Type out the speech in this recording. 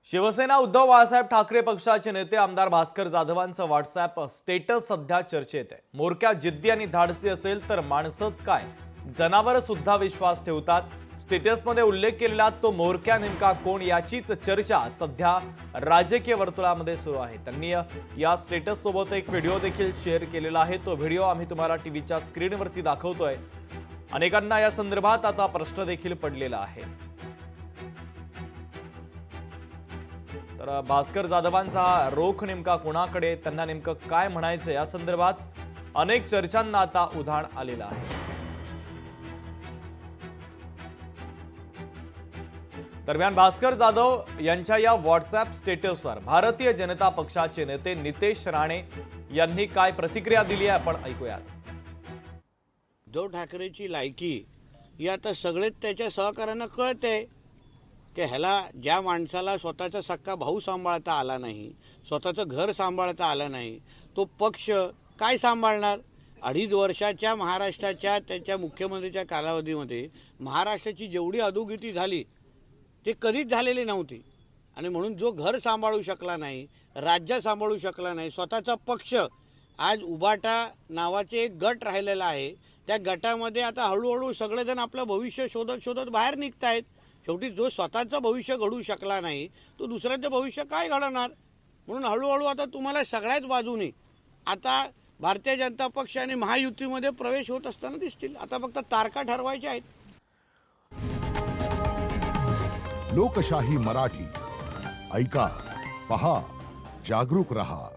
शिवसेना उद्धव बाळासाहेब ठाकरे पक्षाचे नेते आमदार भास्कर जाधवांचं व्हॉट्सअप स्टेटस सध्या चर्चेत आहे। मोरक्या जिद्दी आणि धाडसी असेल तर माणसंच काय, जनावर सुद्धा विश्वास ठेवतात। स्टेटसमध्ये उल्लेख केलेला तो मोरक्या नेमका कोण याचीच चर्चा सध्या राजकीय वर्तुळामध्ये सुरू आहे। त्यांनी या स्टेटस सोबत एक व्हिडिओ देखील शेअर केलेला आहे। तो व्हिडिओ आम्ही तुम्हाला टीव्हीच्या स्क्रीनवरती दाखवतोय। अनेकांना या संदर्भात आता प्रश्न देखील पडलेला आहे। तर भास्कर जाधवांचा रोख नेमका कोणाकडे, त्यांना नेमकं काय म्हणायचं या संदर्भात अनेक चर्चांना आता उधाण आलेलं आहे। दरम्यान भास्कर जाधव यांच्या या व्हॉट्सअप स्टेटसवर भारतीय जनता पक्षाचे नेते नितेश राणे यांनी काय प्रतिक्रिया दिली आहे आपण ऐकूयात। उद्धव ठाकरेची लायकी ही आता सगळेच त्याच्या सहकार्यांना कळते की ह्याला ज्या माणसाला स्वतःचा सक्का भाऊ सांभाळता आला नाही, स्वतःचं घर सांभाळता आलं नाही, तो पक्ष काय सांभाळणार। 2.5 वर्षाच्या महाराष्ट्राच्या त्याच्या मुख्यमंत्रीच्या कालावधीमध्ये महाराष्ट्राची जेवढी अधोगती झाली ते कधीच झालेली नव्हती। आणि म्हणून जो घर सांभाळू शकला नाही, राज्य सांभाळू शकला नाही, स्वतःचा पक्ष, आज उबाटा नावाचे एक गट राहिलेला आहे, त्या गटामध्ये आता हळूहळू सगळेजण आपलं भविष्य शोधत शोधत बाहेर निघतायत। शेवटी जो स्वतःचं भविष्य घडू शकला नाही तो दुसऱ्याचं भविष्य काय घडवणार। म्हणून हळूहळू आता तुम्हाला सगळ्याच बाजूने आता भारतीय जनता पक्ष आणि महायुतीमध्ये प्रवेश होत असताना दिसतील। आता फक्त तारखा ठरवायच्या आहेत। लोकशाही मराठी ऐका, पहा, जागरूक रहा।